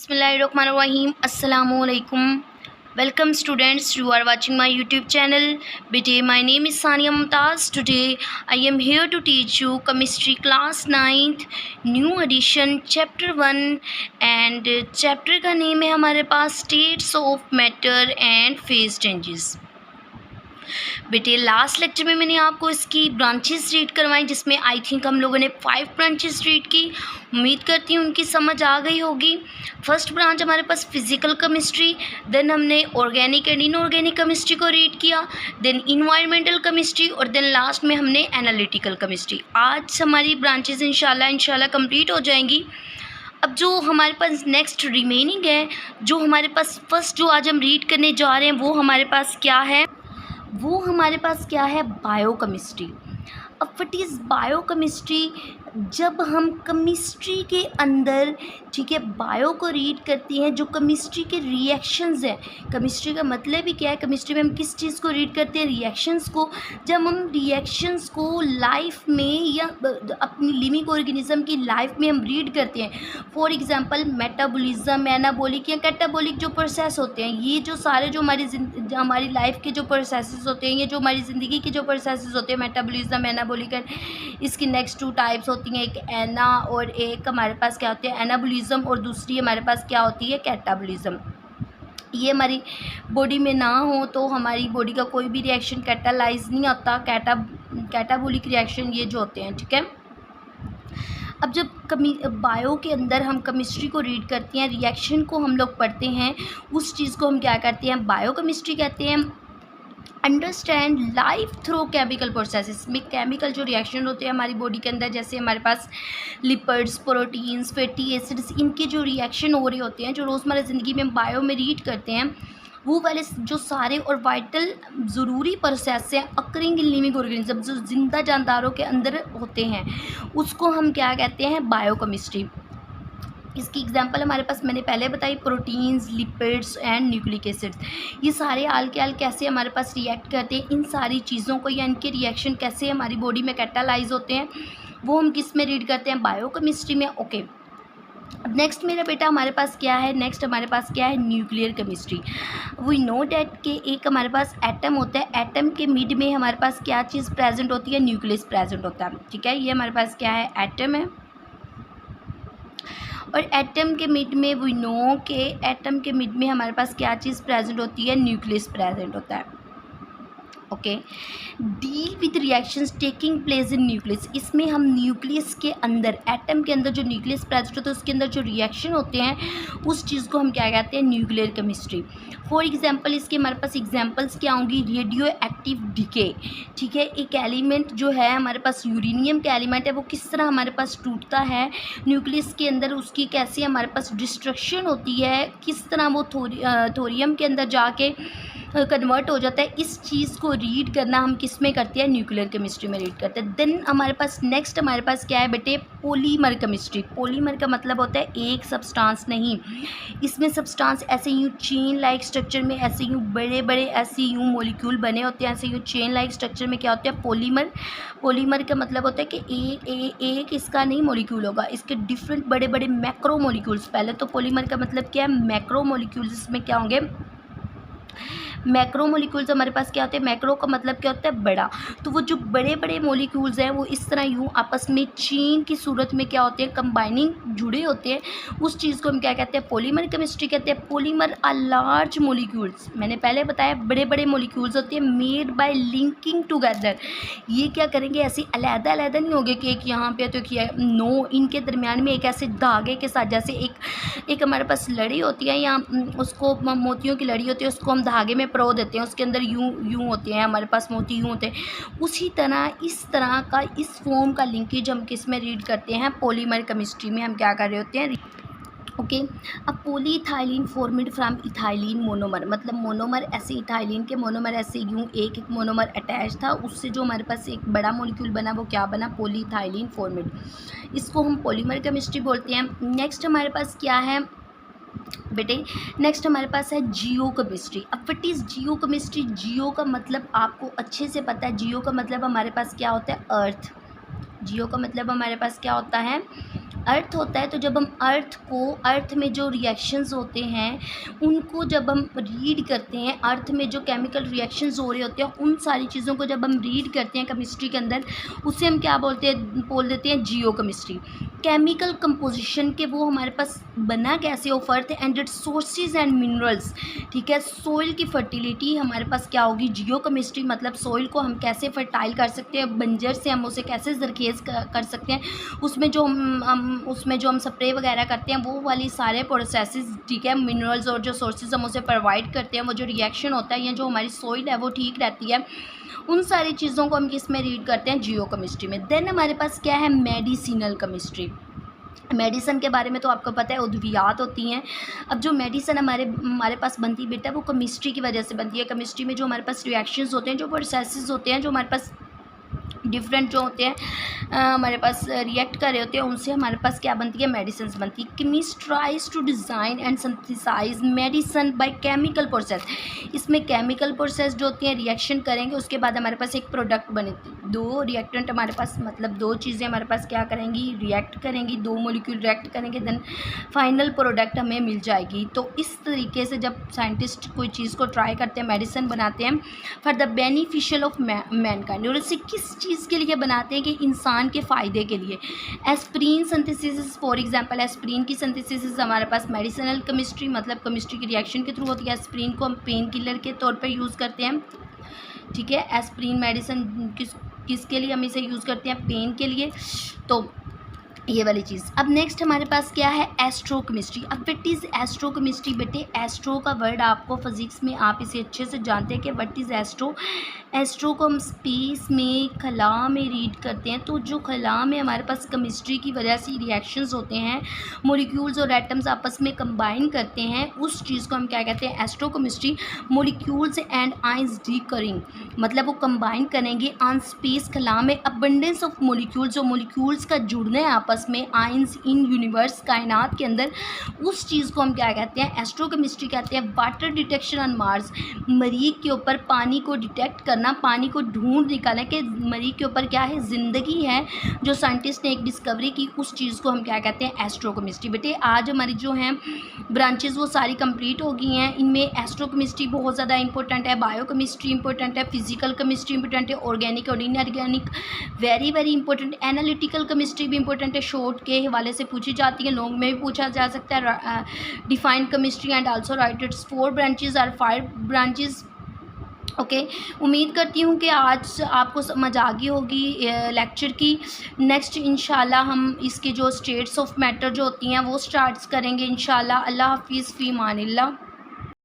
Bismillahirrahmanirrahim. Assalamualaikum. Welcome students, you are watching my YouTube channel. Bete, my name is Sania Mumtaz. Today I am here to teach you chemistry class 9th new edition chapter 1 and chapter का name है हमारे पास states of matter and phase changes. बेटे last lecture में मैंने आपको इसकी branches read करवाई जिसमें आई थिंक हम लोगों ने 5 ब्रांचेस रीड की। उम्मीद करती हूँ उनकी समझ आ गई होगी। फर्स्ट ब्रांच हमारे पास फिजिकल केमिस्ट्री, देन हमने ऑर्गेनिक एंड इनऑर्गेनिक केमिस्ट्री को रीड किया, देन इन्वायरमेंटल केमिस्ट्री और देन लास्ट में हमने एनालिटिकल केमिस्ट्री। आज हमारी ब्रांचेस इंशाल्लाह कंप्लीट हो जाएंगी। अब जो हमारे पास नेक्स्ट रिमेनिंग है, जो हमारे पास फर्स्ट जो आज हम रीड करने जा रहे हैं वो हमारे पास क्या है बायोकेमिस्ट्री। अब व्हाट इज़ बायोकेमिस्ट्री? जब हम केमिस्ट्री के अंदर ठीक है बायो को रीड करते हैं, जो केमिस्ट्री के रिएक्शंस हैं। केमिस्ट्री का मतलब ही क्या है? केमिस्ट्री में हम किस चीज़ को रीड करते हैं? रिएक्शंस को। जब हम रिएक्शंस को लाइफ में या अपनी लिविंग ऑर्गेनिज्म की लाइफ में हम रीड करते हैं, फॉर एग्जांपल मेटाबॉलिज्म, एनाबॉलिक या कैटाबॉलिक जो प्रोसेस होते हैं, ये जो सारे जो हमारी लाइफ के जो प्रोसेसेस होते हैं, ये जो हमारी ज़िंदगी के जो प्रोसेसेस होते हैं, मेटाबॉलिज्म, एनाबॉलिक, इसकी नेक्स्ट 2 टाइप्स होती हैं, एक एना और एक हमारे पास क्या होती है एनाबॉलिज्म और दूसरी हमारे पास क्या होती है कैटाबॉलिज्म। ये हमारी बॉडी में ना हो तो हमारी बॉडी का कोई भी रिएक्शन कैटालाइज नहीं होता। कैटाबॉलिक रिएक्शन ये जो होते हैं, ठीक है। अब जब बायो के अंदर हम केमिस्ट्री को रीड करते हैं, रिएक्शन को हम लोग पढ़ते हैं, उस चीज़ को हम क्या करते हैं बायोकेमिस्ट्री कहते हैं। Understand life through chemical processes में केमिकल जो रिएक्शन होते हैं हमारी बॉडी के अंदर, जैसे हमारे पास लिपिड्स, प्रोटीन्स, फैटी एसिड्स, इनके जो रिएक्शन हो रहे होते हैं, जो रोज़मर्रा ज़िंदगी में हम बायो में रीड करते हैं, वो वाले जो सारे और वाइटल ज़रूरी प्रोसेस हैं अकरिंग इन लिविंग ऑर्गेनिज्म, जो जिंदा जानदारों के अंदर होते हैं, उसको हम क्या कहते हैं बायोकेमिस्ट्री। इसकी एग्जांपल हमारे पास मैंने पहले बताई, proteins, lipids and nucleic acids. ये सारे आल के आल कैसे हमारे पास रिएक्ट करते हैं, इन सारी चीज़ों को या इनके रिएक्शन कैसे हमारी बॉडी में कैटालाइज होते हैं, वो हम किस में रीड करते हैं बायोकेमिस्ट्री में। ओके, अब नेक्स्ट मेरा बेटा हमारे पास क्या है? नेक्स्ट हमारे पास क्या है? Nuclear chemistry. We know that के एक हमारे पास एटम होता है, एटम के मिड में हमारे पास क्या चीज़ प्रेजेंट होती है? न्यूक्लियस प्रेजेंट होता है, ठीक है। ये हमारे पास क्या है? एटम है। और एटम के मिड में वी नो के एटम के मिड में हमारे पास क्या चीज़ प्रेजेंट होती है? न्यूक्लियस प्रेजेंट होता है। Okay, deal with reactions taking place in nucleus. इसमें हम न्यूक्लियस के अंदर, एटम के अंदर जो न्यूक्लियस प्रेजेंट होता है उसके अंदर जो रिएक्शन होते हैं, उस चीज़ को हम क्या कहते हैं? Nuclear chemistry. फॉर एग्जांपल इसके हमारे पास एग्जांपल्स क्या होंगी? रेडियो एक्टिव डिके, ठीक है। एक एलिमेंट जो है हमारे पास यूरेनियम का एलिमेंट है, वो किस तरह हमारे पास टूटता है न्यूक्लियस के अंदर, उसकी कैसे हमारे पास डिस्ट्रक्शन होती है, किस तरह वो थोरियम के अंदर जाके कन्वर्ट हो जाता है। इस चीज़ को रीड करना हम किस में करते हैं? न्यूक्लियर केमिस्ट्री में रीड करते हैं। देन हमारे पास नेक्स्ट हमारे पास क्या है बेटे? Polymer chemistry. पॉलीमर का मतलब होता है एक सब्सटेंस नहीं, इसमें सब्सटेंस ऐसे यूँ चेन लाइक स्ट्रक्चर में, ऐसे यूँ बड़े बड़े ऐसे यूँ मॉलिक्यूल बने होते हैं, ऐसे यूँ चेन लाइक स्ट्रक्चर में क्या होता है? पॉलीमर। पॉलीमर का मतलब होता है कि एक इसका नहीं मॉलिक्यूल होगा, इसके डिफरेंट बड़े बड़े मैक्रो मॉलिक्यूल्स। पहले तो पॉलीमर का मतलब क्या है? Macro molecules. इसमें क्या होंगे? मैक्रो मॉलिक्यूल्स हमारे पास क्या होते हैं? मैक्रो का मतलब क्या होता है? बड़ा। तो वो जो बड़े बड़े मॉलिक्यूल्स हैं वो इस तरह यूँ आपस में चेन की सूरत में क्या होते हैं? कंबाइनिंग जुड़े होते हैं। उस चीज़ को हम क्या कहते हैं? पॉलीमर केमिस्ट्री कहते हैं। पॉलीमर आर लार्ज मॉलिक्यूल्स, मैंने पहले बताया बड़े बड़े मॉलिक्यूल्स होते हैं, मेड बाय लिंकिंग टुगेदर। ये क्या करेंगे? ऐसे अलग अलग नहीं होंगे कि एक यहाँ पे तो किया, नो, इनके दरमियान में एक ऐसे धागे के साथ, जैसे एक हमारे पास लड़ी होती है या उसको मोतियों की लड़ी होती है, उसको हम धागे में प्रो देते हैं, उसके अंदर यूं होते हैं हमारे पास मोती, यूं होते हैं। उसी तरह इस तरह का इस फॉर्म का लिंकेज हम किस में रीड करते हैं? पॉलीमर केमिस्ट्री में हम क्या कर रहे होते हैं? ओके, अब polyethylene formed from ethylene monomer, मतलब मोनोमर ऐसे इथाइलिन के मोनोमर ऐसे यूं एक एक मोनोमर अटैच था, उससे जो हमारे पास एक बड़ा मॉलिक्यूल बना वो क्या बना? Polyethylene formed. इसको हम पॉलीमर केमिस्ट्री बोलते हैं। नेक्स्ट हमारे पास क्या है बेटे? नेक्स्ट हमारे पास है जियो केमिस्ट्री। अब व्हाट इज़ जियो केमिस्ट्री? जियो का मतलब आपको अच्छे से पता है। जियो का मतलब हमारे पास क्या होता है? अर्थ। जियो का मतलब हमारे पास क्या होता है? अर्थ होता है, तो जब हम अर्थ में जो रिएक्शंस होते हैं उनको जब हम रीड करते हैं, अर्थ में जो केमिकल रिएक्शंस हो रहे होते हैं उन सारी चीज़ों को जब हम रीड करते हैं केमिस्ट्री के अंदर, उसे हम क्या बोल देते हैं जियो केमिस्ट्री। केमिकल कंपोजिशन के वो हमारे पास बना कैसे of earth and it's sources and minerals, ठीक है। सोइल की फर्टिलिटी हमारे पास क्या होगी, जियो केमिस्ट्री, मतलब सोइल को हम कैसे फर्टाइल कर सकते हैं, बंजर से हम उसे कैसे जरखेज़ कर सकते हैं, उसमें जो हम स्प्रे वगैरह करते हैं वो वाली सारे प्रोसेसेस, ठीक है। मिनरल्स और जो सोर्सेज हम उसे प्रोवाइड करते हैं, वो जो रिएक्शन होता है या जो हमारी सोइल है वो ठीक रहती है, उन सारी चीज़ों को हम किस में रीड करते हैं, जियो केमिस्ट्री में। देन हमारे पास क्या है, मेडिसिनल केमिस्ट्री। मेडिसन के बारे में तो आपको पता है, उद्वियात होती हैं। अब जो मेडिसन हमारे पास बनती है बेटा, वो केमिस्ट्री की वजह से बनती है। केमिस्ट्री में जो हमारे पास रिएक्शंस होते हैं, जो प्रोसेसेस होते हैं, जो हमारे पास डिफरेंट जो होते हैं हमारे पास रिएक्ट कर रहे होते हैं, उनसे हमारे पास क्या बनती है, मेडिसिन बनती है। Chemist tries to design and synthesise medicine by chemical process. इसमें केमिकल प्रोसेस जो होती हैं रिएक्शन करेंगे, उसके बाद हमारे पास एक प्रोडक्ट बनेगी। दो रिएक्टेंट हमारे पास, मतलब दो चीज़ें हमारे पास क्या करेंगी, रिएक्ट करेंगी, दो मॉलिक्यूल रिएक्ट करेंगे, देन फाइनल प्रोडक्ट हमें मिल जाएगी। तो इस तरीके से जब साइंटिस्ट कोई चीज़ को ट्राई करते हैं, मेडिसिन बनाते हैं for the beneficial of Mankind, और इसे किस चीज़ के लिए बनाते हैं, कि इंसान के फ़ायदे के लिए। Aspirin synthesis, for example aspirin की सिंथेसिस हमारे पास मेडिसिनल केमिस्ट्री, मतलब केमिस्ट्री की रिएक्शन के थ्रू होती है। एस्प्रीन को हम पेन किलर के तौर पे यूज़ करते हैं, ठीक है। एस्प्रीन मेडिसिन किसके लिए हम इसे यूज़ करते हैं, पेन के लिए। तो ये वाली चीज़। अब नेक्स्ट हमारे पास क्या है, एस्ट्रोकेमिस्ट्री। अब व्हाट इज़ एस्ट्रोकेमिस्ट्री बेटे, एस्ट्रो का वर्ड आपको फिजिक्स में आप इसे अच्छे से जानते हैं कि व्हाट इज़ एस्ट्रो। एस्ट्रो को हम स्पेस में, खला में रीड करते हैं। तो जो खला में हमारे पास केमिस्ट्री की वजह से रिएक्शंस होते हैं, मॉलिक्यूल्स और एटम्स आपस में कंबाइन करते हैं, उस चीज़ को हम क्या कहते हैं, एस्ट्रोकेमिस्ट्री। मॉलिक्यूल्स एंड आयंस डिकरिंग, मतलब वो कंबाइन करेंगे ऑन स्पेस, खला में अबंडेंस ऑफ मॉलिक्यूल्स, जो मॉलिक्यूल्स का जुड़ना है आपस में, आयंस इन यूनिवर्स, कायनात के अंदर, उस चीज़ को हम क्या कहते हैं, एस्ट्रोकेमिस्ट्री कहते हैं। वाटर डिटेक्शन ऑन मार्स, मरीख के ऊपर पानी को डिटेक्ट करना, पानी को ढूंढ निकालना कि मरीख के ऊपर क्या है, ज़िंदगी है, जो साइंटिस्ट ने एक डिस्कवरी की, उस चीज़ को हम क्या कहते हैं, एस्ट्रोकेमिस्ट्री। बेटे आज हमारी जो हैं ब्रांचेस वो सारी कंप्लीट हो गई हैं। इनमें एस्ट्रोकेमिस्ट्री बहुत ज़्यादा इंपॉर्टेंट है, बायोकेमिस्ट्री इंपॉर्टेंट है, फिजिकल केमिस्ट्री इंपॉर्टेंट है, ऑर्गेनिक और inorganic very very important, analytical chemistry भी इंपॉर्टेंट है, शॉर्ट के हवाले से पूछी जाती है, लॉन्ग में भी पूछा जा सकता है। Defined chemistry and also right it's 4 branches और 5 ब्रांचेस। ओके, उम्मीद करती हूँ कि आज आपको समझ आ गई होगी लेक्चर की। नेक्स्ट इंशाल्लाह हम इसके जो स्टेट्स ऑफ मैटर जो होती हैं वो स्टार्ट करेंगे इंशाल्लाह। अल्लाह हाफिज़, फ़ी अमानिल्लाह।